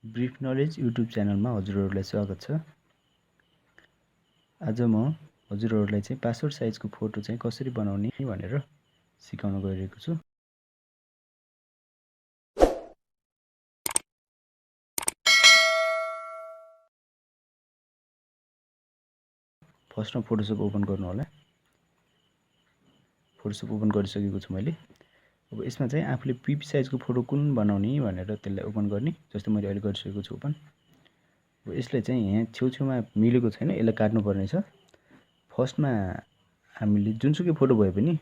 Brief knowledge YouTube च्यानलमा हजुरहरूलाई स्वागत छ। आज म हजुरहरूलाई चाहिँ पासपोर्ट साइजको फोटो चाहिँ कसरी बनाउने भनेर सिकाउन गइरहेको छु। फर्स्टमा फोटोसप ओपन गर्नु होला। फोटोसप ओपन गरिसकेको छु मैले। अब यसमा चाहिँ आफूले पिपी साइजको फोटो कुन बनाउने भनेर त्यसलाई ओपन गर्ने। जस्तै मैले अहिले गरिसकेको छु ओपन। अब यसले चाहिँ यहाँ छेउछेउमा मिलेको छैन, यसलाई काट्नु पर्ने छ। फर्स्टमा हामीले जुनसुकै फोटो भए पनि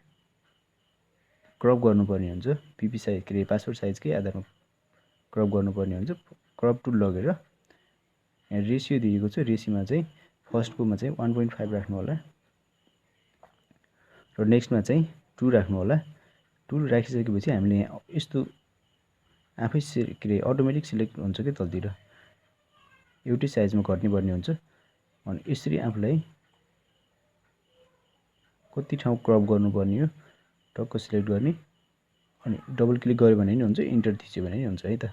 क्रप गर्नुपर्ने हुन्छ। पिपी साइज के पासपोर्ट साइजकै आधारमा क्रप गर्नुपर्ने हुन्छ। क्रप टुल लगेर यहाँ रेसियो दिएको छ, रेसियोमा चाहिँ फर्स्टकोमा चाहिँ 1.5 राख्नु होला र नेक्स्टमा चाहिँ 2 राख्नु होला। 2 राखिसकेपछि हामीले यहाँ यस्तो आफै अटोमेटिक सिलेक्ट हुन्छ कि तलतिर एउटै साइजमा घट्ने पर्ने हुन्छ। अनि यसरी आफूलाई कति ठाउँ क्रप गर्नुपर्ने हो टक्क सिलेक्ट गर्ने। अनि डबल क्लिक गर्यो भने नि हुन्छ, इन्टर थिच्यो भने नि हुन्छ है त।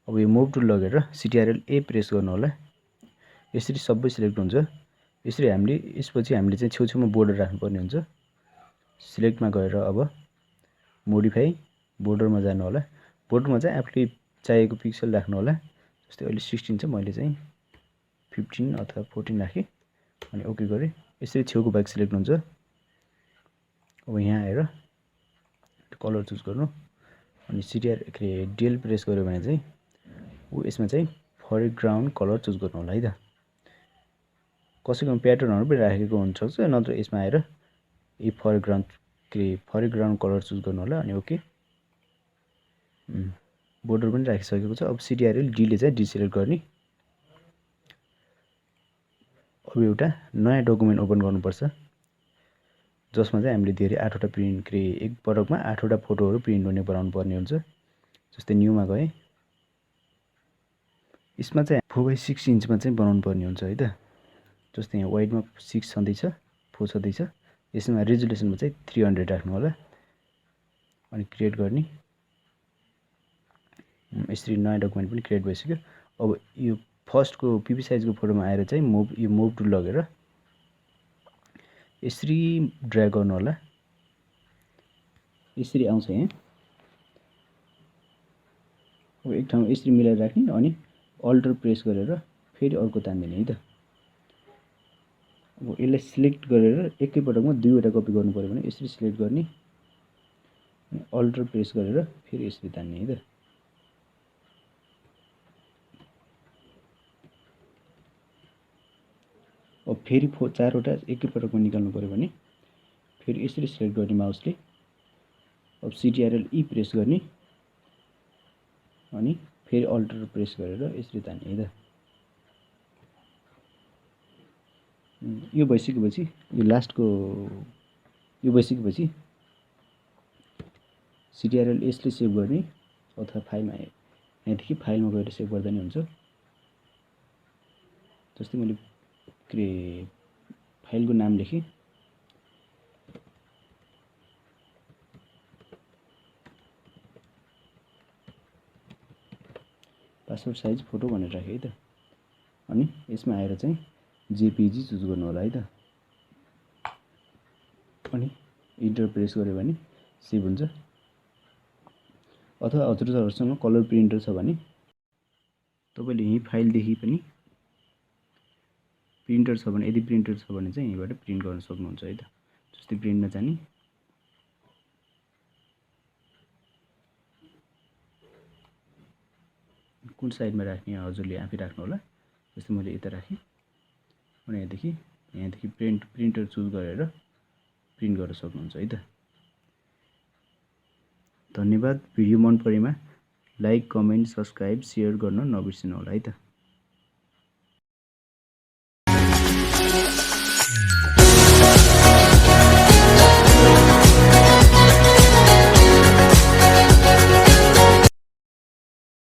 अब यो मुभ टुल लगेर CTRL A प्रेस गर्नु होला। यसरी सबै सिलेक्ट हुन्छ। यसरी यसपछि हामीले चाहिँ छेउछेउमा बोर्डर राख्नुपर्ने हुन्छ। सिलेक्टमा गएर अब मोडिफाई बोर्डरमा जानु होला। बोर्डरमा चाहिँ आफूले चाहिएको पिक्सल राख्नु होला। जस्तै अहिले 16 छ, मैले चाहिँ 15 अथवा 14 राखेँ अनि ओके गरेँ। यसरी छेउको भाग सिलेक्ट हुन्छ। अब यहाँ आएर कलर चुज गर्नु अनि डेल प्रेस गर्यो भने चाहिँ यसमा चाहिँ फरग्राउन्ड कलर चुज गर्नु होला है त। कसैकोमा प्याटर्नहरू पनि राखेको हुनसक्छ, नत्र यसमा आएर यी फरग्राउन्ड कलर चुज गर्नु होला अनि ओके। बोर्डर पनि राखिसकेको छ। अब CTRL D ले चाहिँ डिसिलेक्ट गर्ने। अब एउटा नयाँ डकुमेन्ट ओपन गर्नुपर्छ, जसमा चाहिँ हामीले धेरै 8वटा एक पटकमा 8वटा फोटोहरू प्रिन्ट हुने बनाउनु पर्ने हुन्छ। जस्तै न्यूमा गए, यसमा चाहिँ 4/6 इन्चमा चाहिँ बनाउनु पर्ने हुन्छ है त। जस्तै यहाँ वाइडमा 6 छँदैछ, 4 छँदैछ। यसमा रेजुलेसनमा चाहिँ 300 राख्नु होला अनि क्रिएट गर्ने। यसरी नयाँ डकुमेन्ट पनि क्रिएट भइसक्यो। अब यो फर्स्टको पिपी साइजको फोटोमा आएर चाहिँ मुभ टुल लगेर यसरी ड्र्याग गर्नु होला। यसरी आउँछ यहाँ। अब एक ठाउँमा यसरी मिलाएर राख्ने अनि अल्टर प्रेस गरेर फेरि अर्को तान्दिने है त। अब यसलाई सिलेक्ट गरेर एकैपटकमा 2वटा कपी गर्नु पर्यो भने यसरी सिलेक्ट गर्ने अनि अल्टर प्रेस गरेर फेरि यसरी तान्ने है त। अब फेरि 4वटा एकैपटकमा निकाल्नु पर्यो भने फेरि यसरी सिलेक्ट गर्ने माउसले। अब CTRL E प्रेस गर्ने अनि फेरि अल्टर प्रेस गरेर यसरी तान्ने है त। यो भइसकेपछि यो भइसकेपछि CTRL S ले सेभ गर्ने अथवा फाइलमा यहाँदेखि फाइलमा गएर सेभ गर्दा नि हुन्छ। जस्तै मैले फाइलको नाम लेखेँ, पासपोर्ट साइज फोटो भनेर राखेँ है त। अनि यसमा आएर चाहिँ JPG चुज गर्नु होला है त। अनि इन्टर प्रेस गर्यो भने सेभ हुन्छ। अथवा हजुरहरूसँग कलर प्रिन्टर छ भने तपाईँले यही फाइलदेखि पनि प्रिन्टर छ भने, यदि प्रिन्टर छ भने चाहिँ यहीँबाट प्रिन्ट गर्न सक्नुहुन्छ है त। जस्तै प्रिन्टमा जाने, कुन साइडमा राख्ने हजुरले आफै राख्नु होला। जस्तै मैले यता राखेँ अनि यहाँदेखि प्रिन्टर चुज गरेर प्रिन्ट गर्न सक्नुहुन्छ है त। धन्यवाद। भिडियो मन परेमा लाइक, कमेन्ट, सब्सक्राइब, सेयर गर्न नबिर्सिनु होला है त।